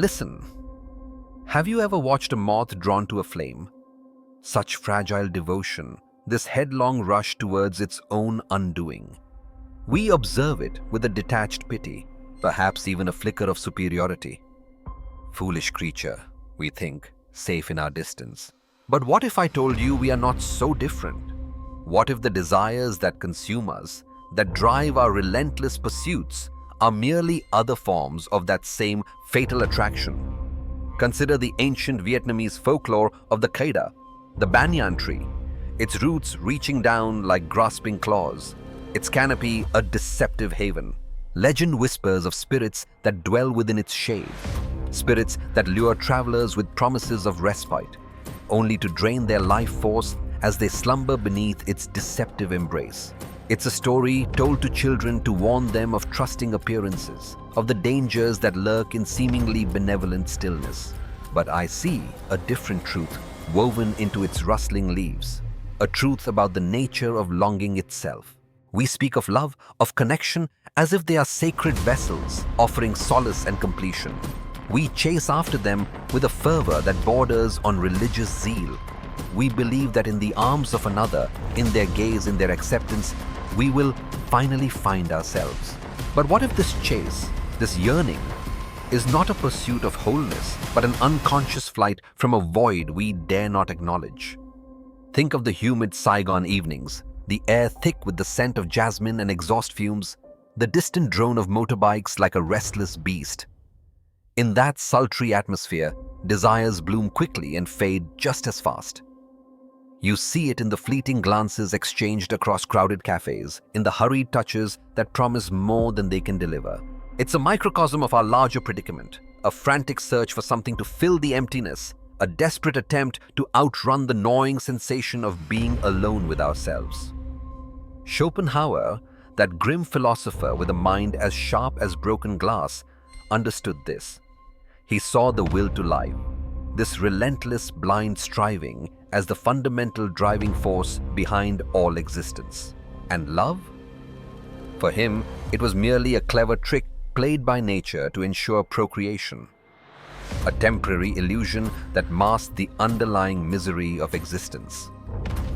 Listen, have you ever watched a moth drawn to a flame? Such fragile devotion, this headlong rush towards its own undoing. We observe it with a detached pity, perhaps even a flicker of superiority. Foolish creature, we think, safe in our distance. But what if I told you we are not so different? What if the desires that consume us, that drive our relentless pursuits, are merely other forms of that same fatal attraction? Consider the ancient Vietnamese folklore of the Keda, the banyan tree, its roots reaching down like grasping claws, its canopy a deceptive haven. Legend whispers of spirits that dwell within its shade, spirits that lure travelers with promises of respite, only to drain their life force as they slumber beneath its deceptive embrace. It's a story told to children to warn them of trusting appearances, of the dangers that lurk in seemingly benevolent stillness. But I see a different truth woven into its rustling leaves, a truth about the nature of longing itself. We speak of love, of connection, as if they are sacred vessels, offering solace and completion. We chase after them with a fervor that borders on religious zeal. We believe that in the arms of another, in their gaze, in their acceptance, we will finally find ourselves. But what if this chase, this yearning, is not a pursuit of wholeness, but an unconscious flight from a void we dare not acknowledge? Think of the humid Saigon evenings, the air thick with the scent of jasmine and exhaust fumes, the distant drone of motorbikes like a restless beast. In that sultry atmosphere, desires bloom quickly and fade just as fast. You see it in the fleeting glances exchanged across crowded cafes, in the hurried touches that promise more than they can deliver. It's a microcosm of our larger predicament, a frantic search for something to fill the emptiness, a desperate attempt to outrun the gnawing sensation of being alone with ourselves. Schopenhauer, that grim philosopher with a mind as sharp as broken glass, understood this. He saw the will to life, this relentless blind striving, as the fundamental driving force behind all existence. And love? For him, it was merely a clever trick played by nature to ensure procreation. A temporary illusion that masked the underlying misery of existence.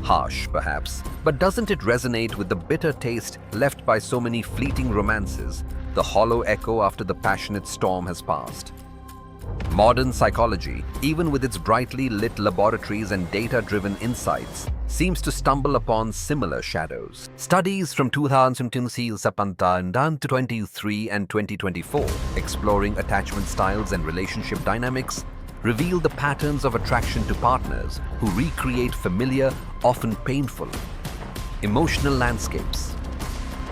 Harsh, perhaps, but doesn't it resonate with the bitter taste left by so many fleeting romances, the hollow echo after the passionate storm has passed? Modern psychology, even with its brightly lit laboratories and data-driven insights, seems to stumble upon similar shadows. Studies from 2023 and 2024, exploring attachment styles and relationship dynamics, reveal the patterns of attraction to partners who recreate familiar, often painful, emotional landscapes.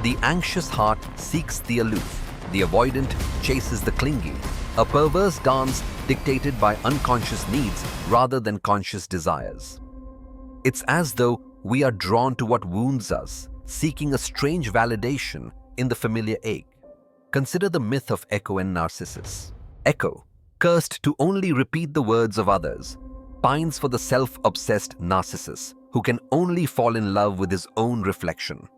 The anxious heart seeks the aloof, the avoidant chases the clingy, a perverse dance dictated by unconscious needs rather than conscious desires. It's as though we are drawn to what wounds us, seeking a strange validation in the familiar ache. Consider the myth of Echo and Narcissus. Echo, cursed to only repeat the words of others, pines for the self-obsessed Narcissus, who can only fall in love with his own reflection.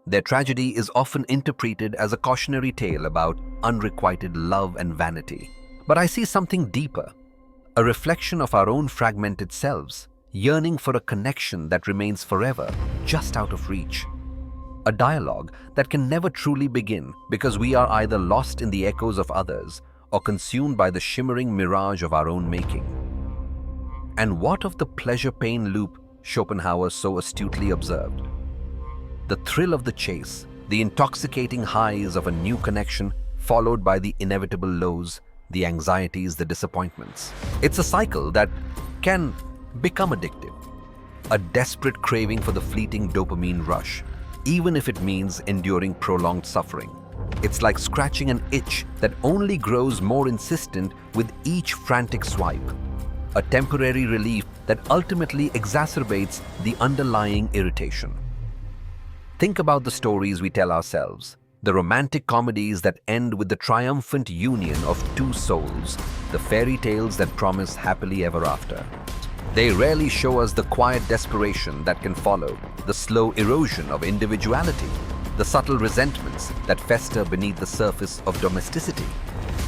Their tragedy is often interpreted as a cautionary tale about unrequited love and vanity. But I see something deeper, a reflection of our own fragmented selves, yearning for a connection that remains forever, just out of reach. A dialogue that can never truly begin because we are either lost in the echoes of others or consumed by the shimmering mirage of our own making. And what of the pleasure-pain loop Schopenhauer so astutely observed? The thrill of the chase, the intoxicating highs of a new connection, followed by the inevitable lows, the anxieties, the disappointments. It's a cycle that can become addictive, a desperate craving for the fleeting dopamine rush, even if it means enduring prolonged suffering. It's like scratching an itch that only grows more insistent with each frantic swipe, a temporary relief that ultimately exacerbates the underlying irritation. Think about the stories we tell ourselves, the romantic comedies that end with the triumphant union of two souls, the fairy tales that promise happily ever after. They rarely show us the quiet desperation that can follow, the slow erosion of individuality, the subtle resentments that fester beneath the surface of domesticity.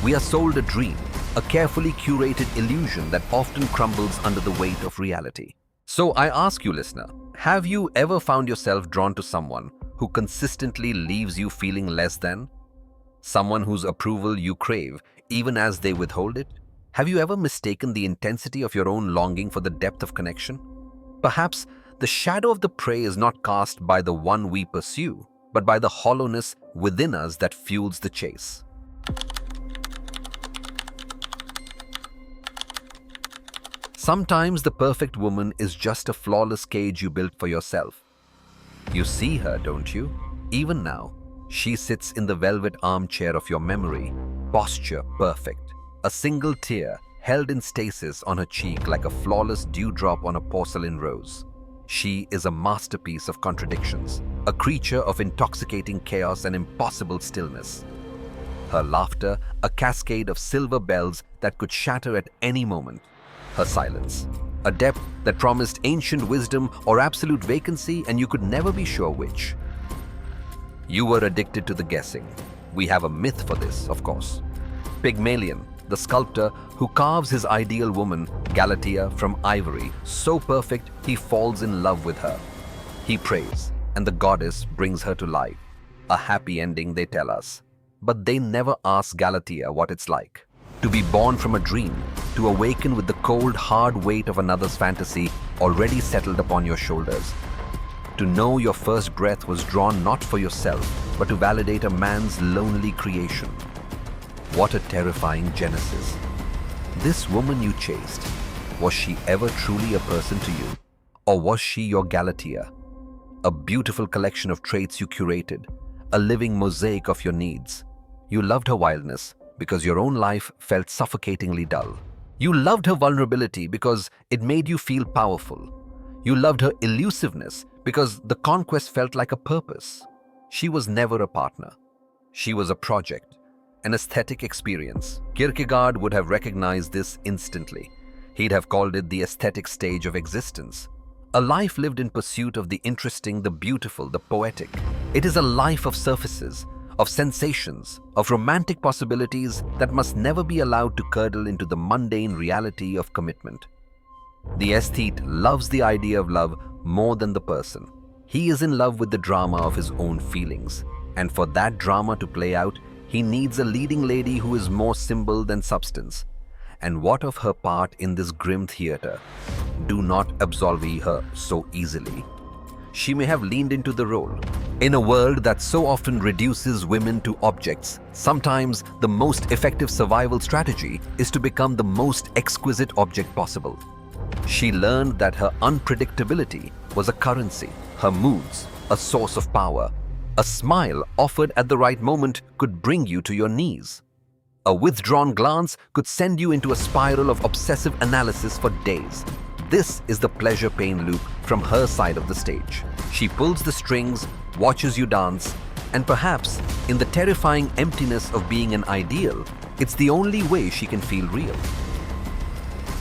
We are sold a dream, a carefully curated illusion that often crumbles under the weight of reality. So I ask you, listener, have you ever found yourself drawn to someone who consistently leaves you feeling less than? Someone whose approval you crave even as they withhold it? Have you ever mistaken the intensity of your own longing for the depth of connection? Perhaps the shadow of the prey is not cast by the one we pursue, but by the hollowness within us that fuels the chase. Sometimes the perfect woman is just a flawless cage you built for yourself. You see her, don't you? Even now, she sits in the velvet armchair of your memory, posture perfect, a single tear held in stasis on her cheek like a flawless dewdrop on a porcelain rose. She is a masterpiece of contradictions, a creature of intoxicating chaos and impossible stillness. Her laughter, a cascade of silver bells that could shatter at any moment. Her silence, a depth that promised ancient wisdom or absolute vacancy, and you could never be sure which. You were addicted to the guessing. We have a myth for this, of course. Pygmalion, the sculptor who carves his ideal woman, Galatea, from ivory, so perfect he falls in love with her. He prays, and the goddess brings her to life. A happy ending, they tell us. But they never ask Galatea what it's like. To be born from a dream, to awaken with the cold, hard weight of another's fantasy already settled upon your shoulders. To know your first breath was drawn not for yourself, but to validate a man's lonely creation. What a terrifying genesis. This woman you chased, was she ever truly a person to you? Or was she your Galatea? A beautiful collection of traits you curated, a living mosaic of your needs. You loved her wildness because your own life felt suffocatingly dull. You loved her vulnerability because it made you feel powerful. You loved her elusiveness because the conquest felt like a purpose. She was never a partner. She was a project, an aesthetic experience. Kierkegaard would have recognized this instantly. He'd have called it the aesthetic stage of existence. A life lived in pursuit of the interesting, the beautiful, the poetic. It is a life of surfaces, of sensations, of romantic possibilities that must never be allowed to curdle into the mundane reality of commitment. The aesthete loves the idea of love more than the person. He is in love with the drama of his own feelings, and for that drama to play out, he needs a leading lady who is more symbol than substance. And what of her part in this grim theater? Do not absolve her so easily. She may have leaned into the role. In a world that so often reduces women to objects, sometimes the most effective survival strategy is to become the most exquisite object possible. She learned that her unpredictability was a currency, her moods a source of power. A smile offered at the right moment could bring you to your knees. A withdrawn glance could send you into a spiral of obsessive analysis for days. This is the pleasure-pain loop from her side of the stage. She pulls the strings, watches you dance, and perhaps, in the terrifying emptiness of being an ideal, it's the only way she can feel real.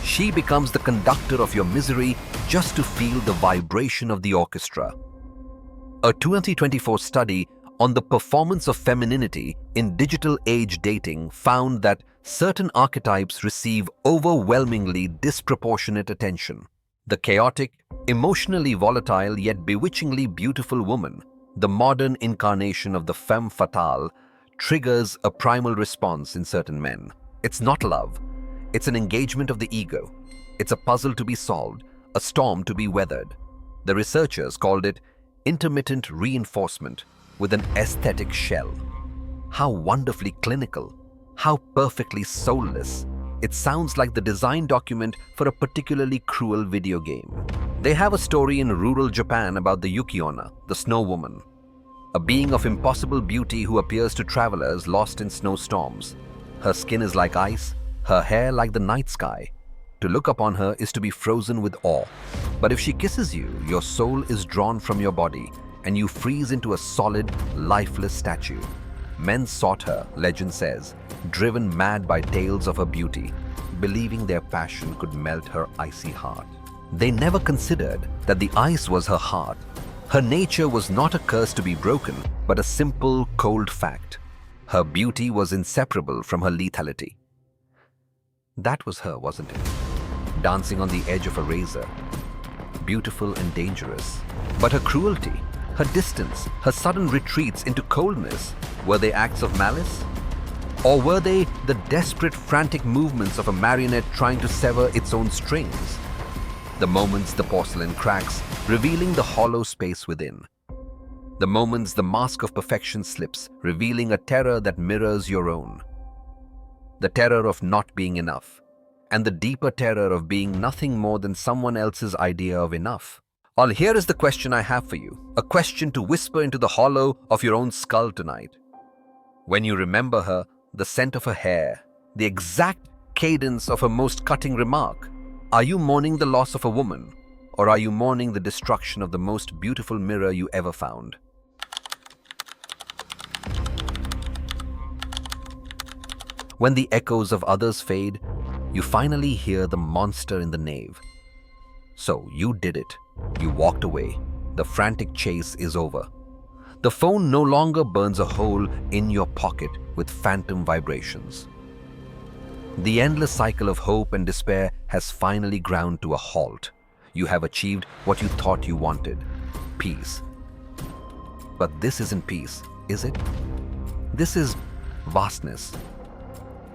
She becomes the conductor of your misery just to feel the vibration of the orchestra. A 2024 study on the performance of femininity in digital age dating found that certain archetypes receive overwhelmingly disproportionate attention. The chaotic, emotionally volatile yet bewitchingly beautiful woman, the modern incarnation of the femme fatale, triggers a primal response in certain men. It's not love. It's an engagement of the ego. It's a puzzle to be solved, a storm to be weathered. The researchers called it intermittent reinforcement with an aesthetic shell. How wonderfully clinical, how perfectly soulless. It sounds like the design document for a particularly cruel video game. They have a story in rural Japan about the Yuki-onna, the snow woman, a being of impossible beauty who appears to travelers lost in snowstorms. Her skin is like ice, her hair like the night sky. To look upon her is to be frozen with awe. But if she kisses you, your soul is drawn from your body, and you freeze into a solid, lifeless statue. Men sought her, legend says, driven mad by tales of her beauty, believing their passion could melt her icy heart. They never considered that the ice was her heart. Her nature was not a curse to be broken, but a simple, cold fact. Her beauty was inseparable from her lethality. That was her, wasn't it? Dancing on the edge of a razor. Beautiful and dangerous. But her cruelty, her distance, her sudden retreats into coldness, were they acts of malice? Or were they the desperate, frantic movements of a marionette trying to sever its own strings? The moments the porcelain cracks, revealing the hollow space within. The moments the mask of perfection slips, revealing a terror that mirrors your own. The terror of not being enough, and the deeper terror of being nothing more than someone else's idea of enough. Well, here is the question I have for you, a question to whisper into the hollow of your own skull tonight. When you remember her, the scent of her hair, the exact cadence of her most cutting remark, are you mourning the loss of a woman, or are you mourning the destruction of the most beautiful mirror you ever found? When the echoes of others fade, you finally hear the monster in the nave. So you did it. You walked away. The frantic chase is over. The phone no longer burns a hole in your pocket with phantom vibrations. The endless cycle of hope and despair has finally ground to a halt. You have achieved what you thought you wanted, peace. But this isn't peace, is it? This is vastness.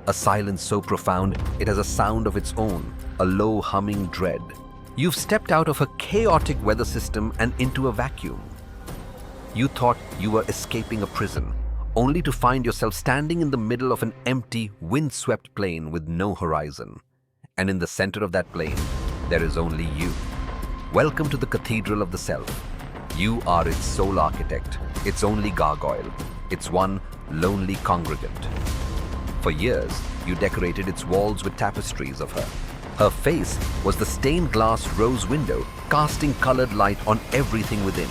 A silence so profound it has a sound of its own, a low humming dread. You've stepped out of a chaotic weather system and into a vacuum. You thought you were escaping a prison, only to find yourself standing in the middle of an empty, windswept plain with no horizon. And in the center of that plain, there is only you. Welcome to the cathedral of the self. You are its sole architect, its only gargoyle, its one lonely congregant. For years, you decorated its walls with tapestries of her. Her face was the stained glass rose window, casting colored light on everything within.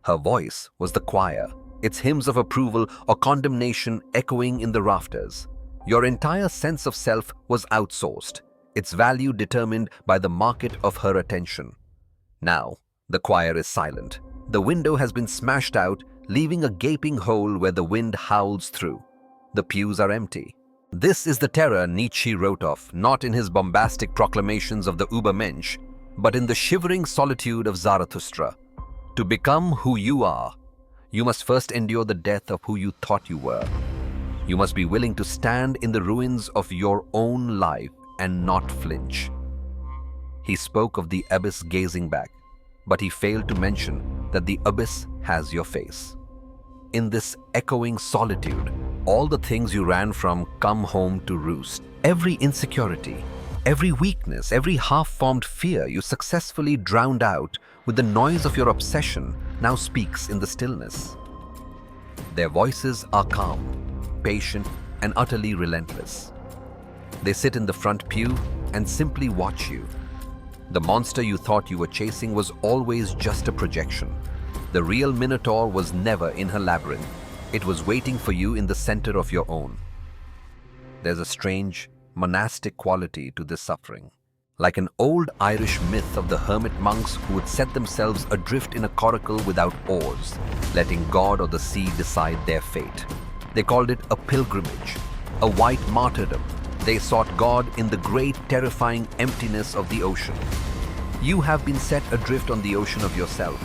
Her voice was the choir, its hymns of approval or condemnation echoing in the rafters. Your entire sense of self was outsourced, its value determined by the market of her attention. Now, the choir is silent. The window has been smashed out, leaving a gaping hole where the wind howls through. The pews are empty. This is the terror Nietzsche wrote of, not in his bombastic proclamations of the Übermensch, but in the shivering solitude of Zarathustra. To become who you are, you must first endure the death of who you thought you were. You must be willing to stand in the ruins of your own life and not flinch. He spoke of the abyss gazing back, but he failed to mention that the abyss has your face. In this echoing solitude, all the things you ran from come home to roost. Every insecurity, every weakness, every half-formed fear you successfully drowned out with the noise of your obsession now speaks in the stillness. Their voices are calm, patient, and utterly relentless. They sit in the front pew and simply watch you. The monster you thought you were chasing was always just a projection. The real Minotaur was never in her labyrinth. It was waiting for you in the center of your own. There's a strange, monastic quality to this suffering. Like an old Irish myth of the hermit monks who would set themselves adrift in a coracle without oars, letting God or the sea decide their fate. They called it a pilgrimage, a white martyrdom. They sought God in the great, terrifying emptiness of the ocean. You have been set adrift on the ocean of yourself,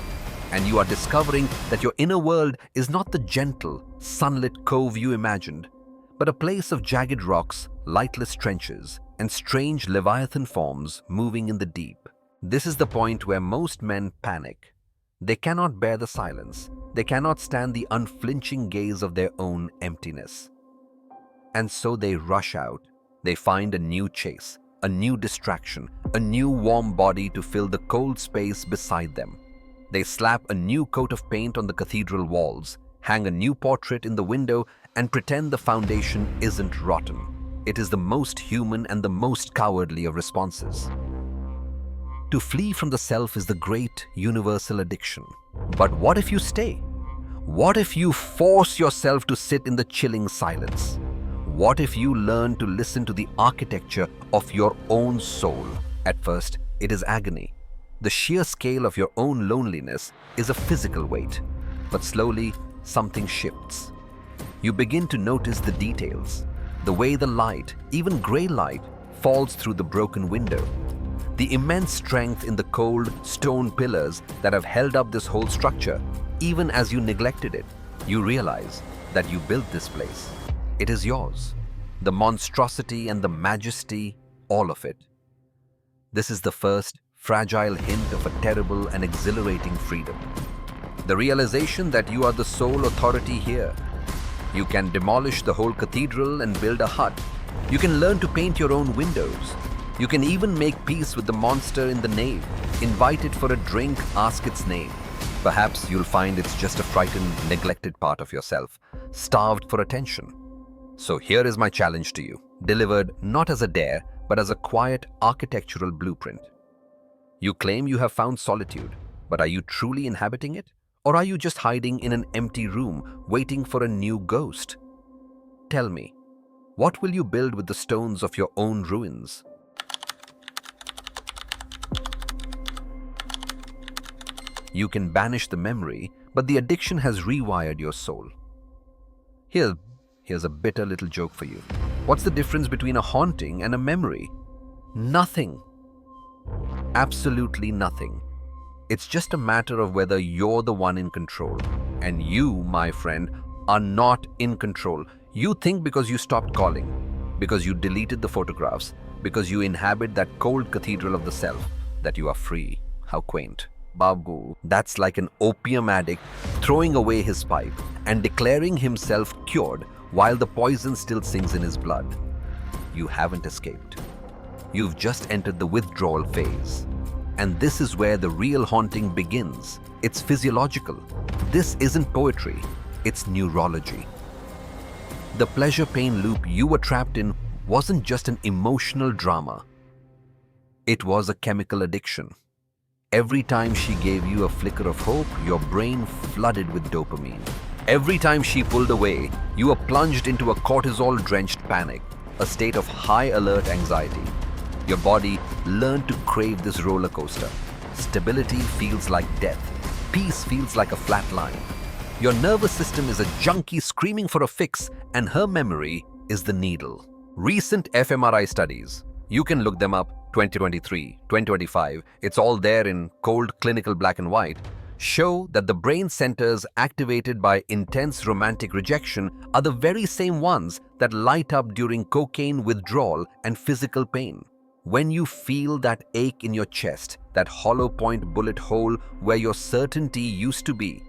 and you are discovering that your inner world is not the gentle, sunlit cove you imagined, but a place of jagged rocks, lightless trenches, and strange leviathan forms moving in the deep. This is the point where most men panic. They cannot bear the silence. They cannot stand the unflinching gaze of their own emptiness. And so they rush out. They find a new chase, a new distraction, a new warm body to fill the cold space beside them. They slap a new coat of paint on the cathedral walls, hang a new portrait in the window, and pretend the foundation isn't rotten. It is the most human and the most cowardly of responses. To flee from the self is the great universal addiction. But what if you stay? What if you force yourself to sit in the chilling silence? What if you learn to listen to the architecture of your own soul? At first, it is agony. The sheer scale of your own loneliness is a physical weight. But slowly, something shifts. You begin to notice the details, the way the light, even gray light, falls through the broken window, the immense strength in the cold stone pillars that have held up this whole structure, even as you neglected it. You realize that you built this place. It is yours. The monstrosity and the majesty, all of it. This is the first fragile hint of a terrible and exhilarating freedom. The realization that you are the sole authority here. You can demolish the whole cathedral and build a hut. You can learn to paint your own windows. You can even make peace with the monster in the nave, invite it for a drink, ask its name. Perhaps you'll find it's just a frightened, neglected part of yourself, starved for attention. So here is my challenge to you, delivered not as a dare, but as a quiet architectural blueprint. You claim you have found solitude, but are you truly inhabiting it? Or are you just hiding in an empty room, waiting for a new ghost? Tell me, what will you build with the stones of your own ruins? You can banish the memory, but the addiction has rewired your soul. Here's a bitter little joke for you. What's the difference between a haunting and a memory? Nothing. Absolutely nothing. It's just a matter of whether you're the one in control. And you, my friend, are not in control. You think because you stopped calling, because you deleted the photographs, because you inhabit that cold cathedral of the self, that you are free. How quaint. Babu, that's like an opium addict throwing away his pipe and declaring himself cured while the poison still sings in his blood. You haven't escaped. You've just entered the withdrawal phase. And this is where the real haunting begins. It's physiological. This isn't poetry, it's neurology. The pleasure-pain loop you were trapped in wasn't just an emotional drama. It was a chemical addiction. Every time she gave you a flicker of hope, your brain flooded with dopamine. Every time she pulled away, you were plunged into a cortisol-drenched panic, a state of high-alert anxiety. Your body learned to crave this roller coaster. Stability feels like death. Peace feels like a flat line. Your nervous system is a junkie screaming for a fix, and her memory is the needle. Recent fMRI studies, you can look them up, 2023, 2025, it's all there in cold clinical black and white, show that the brain centers activated by intense romantic rejection are the very same ones that light up during cocaine withdrawal and physical pain. When you feel that ache in your chest, that hollow point bullet hole where your certainty used to be,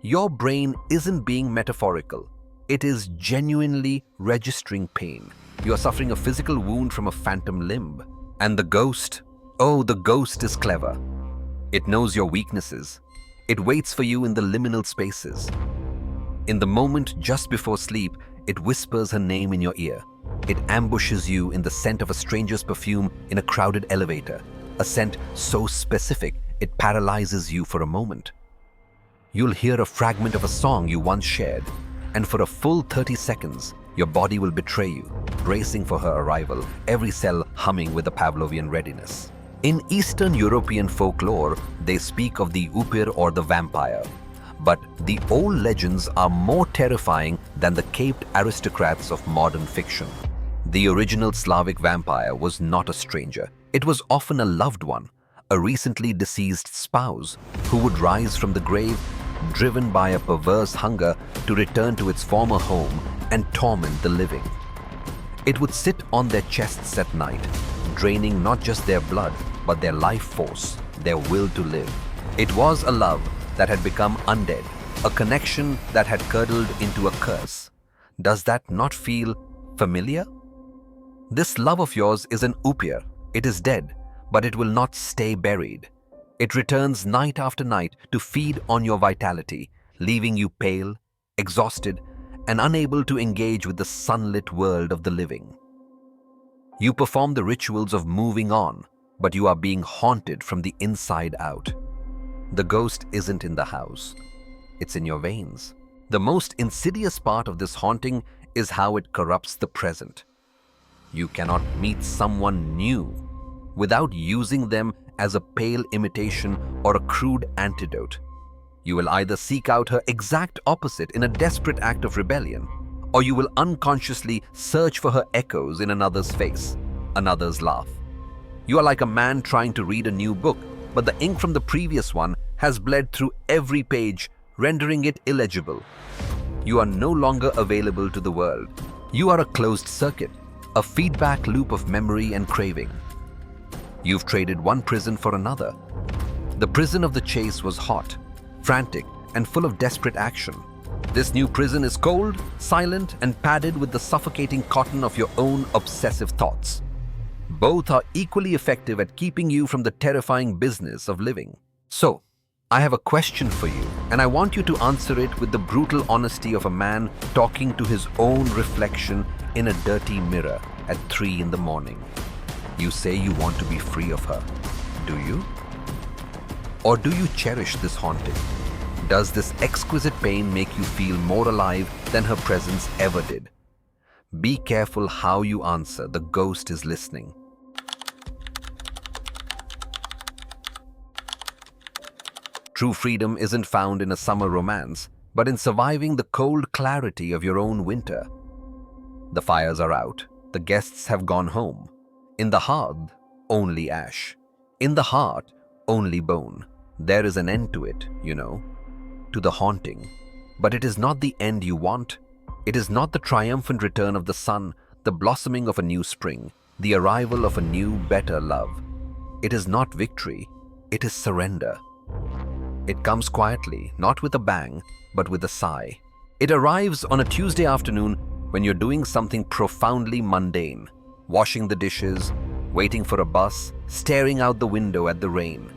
your brain isn't being metaphorical. It is genuinely registering pain. You are suffering a physical wound from a phantom limb. And the ghost, oh, the ghost is clever. It knows your weaknesses. It waits for you in the liminal spaces. In the moment just before sleep, it whispers her name in your ear. It ambushes you in the scent of a stranger's perfume in a crowded elevator, a scent so specific it paralyzes you for a moment. You'll hear a fragment of a song you once shared, and for a full 30 seconds, your body will betray you, bracing for her arrival, every cell humming with a Pavlovian readiness. In Eastern European folklore, they speak of the reappear or the vampire. But the old legends are more terrifying than the caped aristocrats of modern fiction. The original Slavic vampire was not a stranger. It was often a loved one, a recently deceased spouse who would rise from the grave, driven by a perverse hunger to return to its former home and torment the living. It would sit on their chests at night, draining not just their blood, but their life force, their will to live. It was a love that had become undead, a connection that had curdled into a curse. Does that not feel familiar? This love of yours is an reappear. It is dead, but it will not stay buried. It returns night after night to feed on your vitality, leaving you pale, exhausted, and unable to engage with the sunlit world of the living. You perform the rituals of moving on, but you are being haunted from the inside out. The ghost isn't in the house. It's in your veins. The most insidious part of this haunting is how it corrupts the present. You cannot meet someone new without using them as a pale imitation or a crude antidote. You will either seek out her exact opposite in a desperate act of rebellion, or you will unconsciously search for her echoes in another's face, another's laugh. You are like a man trying to read a new book, but the ink from the previous one has bled through every page, rendering it illegible. You are no longer available to the world. You are a closed circuit, a feedback loop of memory and craving. You've traded one prison for another. The prison of the chase was hot, frantic, and full of desperate action. This new prison is cold, silent, and padded with the suffocating cotton of your own obsessive thoughts. Both are equally effective at keeping you from the terrifying business of living. So, I have a question for you, and I want you to answer it with the brutal honesty of a man talking to his own reflection in a dirty mirror at 3 in the morning. You say you want to be free of her. Do you? Or do you cherish this haunting? Does this exquisite pain make you feel more alive than her presence ever did? Be careful how you answer. The ghost is listening. True freedom isn't found in a summer romance, but in surviving the cold clarity of your own winter. The fires are out. The guests have gone home. In the hearth, only ash. In the heart, only bone. There is an end to it, you know, to the haunting. But it is not the end you want. It is not the triumphant return of the sun, the blossoming of a new spring, the arrival of a new, better love. It is not victory. It is surrender. It comes quietly, not with a bang, but with a sigh. It arrives on a Tuesday afternoon when you're doing something profoundly mundane, washing the dishes, waiting for a bus, staring out the window at the rain.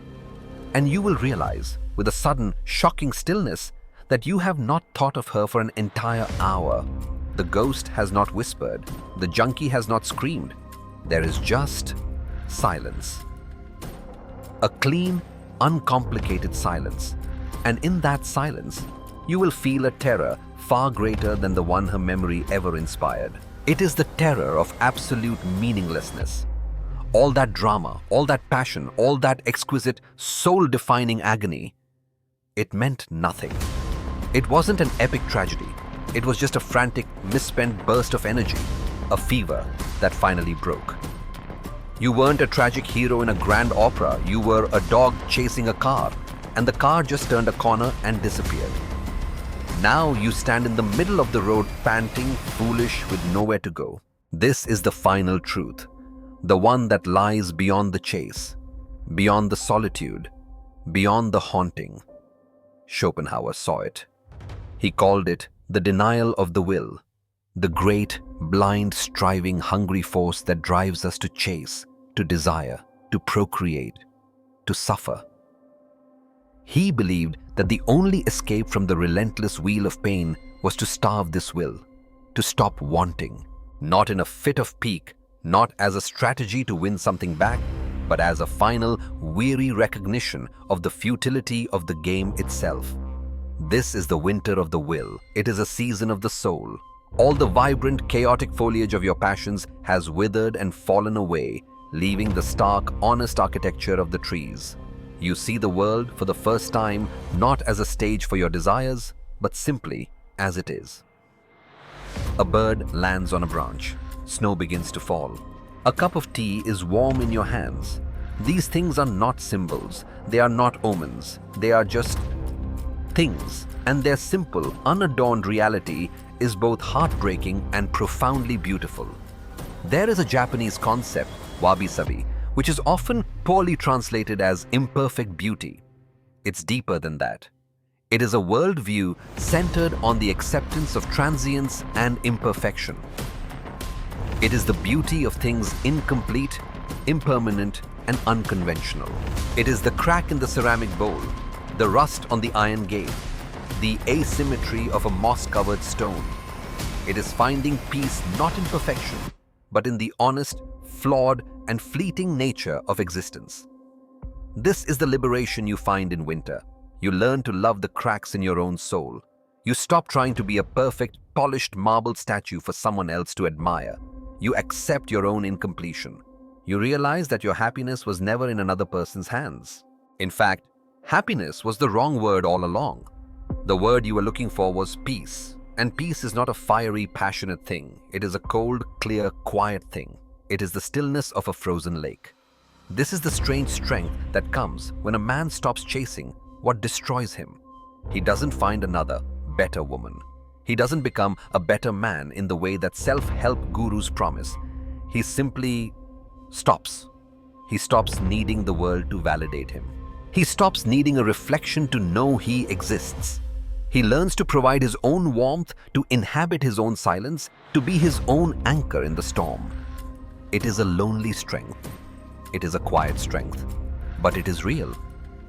And you will realize, with a sudden, shocking stillness, that you have not thought of her for an entire hour. The ghost has not whispered. The junkie has not screamed. There is just silence. A clean, uncomplicated silence. And in that silence, you will feel a terror far greater than the one her memory ever inspired. It is the terror of absolute meaninglessness. All that drama, all that passion, all that exquisite, soul-defining agony, it meant nothing. It wasn't an epic tragedy. It was just a frantic, misspent burst of energy, a fever that finally broke. You weren't a tragic hero in a grand opera. You were a dog chasing a car, and the car just turned a corner and disappeared. Now you stand in the middle of the road, panting, foolish, with nowhere to go. This is the final truth, the one that lies beyond the chase, beyond the solitude, beyond the haunting. Schopenhauer saw it. He called it the denial of the will, the great, blind, striving, hungry force that drives us to chase, to desire, to procreate, to suffer. He believed that the only escape from the relentless wheel of pain was to starve this will, to stop wanting, not in a fit of pique, not as a strategy to win something back, but as a final, weary recognition of the futility of the game itself. This is the winter of the will. It is a season of the soul. All the vibrant, chaotic foliage of your passions has withered and fallen away, leaving the stark, honest architecture of the trees. You see the world for the first time not as a stage for your desires, but simply as it is. A bird lands on a branch. Snow begins to fall. A cup of tea is warm in your hands. These things are not symbols. They are not omens. They are just things, and their simple, unadorned reality is both heartbreaking and profoundly beautiful. There is a Japanese concept, wabi-sabi, which is often poorly translated as imperfect beauty. It's deeper than that. It is a worldview centered on the acceptance of transience and imperfection. It is the beauty of things incomplete, impermanent, and unconventional. It is the crack in the ceramic bowl, the rust on the iron gate, the asymmetry of a moss-covered stone. It is finding peace not in perfection, but in the honest, flawed, and fleeting nature of existence. This is the liberation you find in winter. You learn to love the cracks in your own soul. You stop trying to be a perfect, polished marble statue for someone else to admire. You accept your own incompletion. You realize that your happiness was never in another person's hands. In fact, Happiness was the wrong word all along. The word you were looking for was peace. And peace is not a fiery, passionate thing. It is a cold, clear, quiet thing. It is the stillness of a frozen lake. This is the strange strength that comes when a man stops chasing what destroys him. He doesn't find another, better woman. He doesn't become a better man in the way that self-help gurus promise. He simply stops. He stops needing the world to validate him. He stops needing a reflection to know he exists. He learns to provide his own warmth, to inhabit his own silence, to be his own anchor in the storm. It is a lonely strength. It is a quiet strength. But it is real,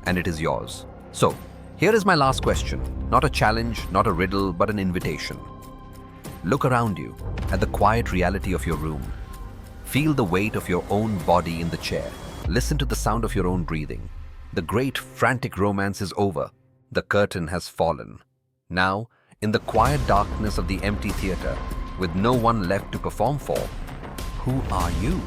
and it is yours. So, here is my last question. Not a challenge, not a riddle, but an invitation. Look around you, at the quiet reality of your room. Feel the weight of your own body in the chair. Listen to the sound of your own breathing. The great frantic romance is over. The curtain has fallen. Now, in the quiet darkness of the empty theater, with no one left to perform for, who are you?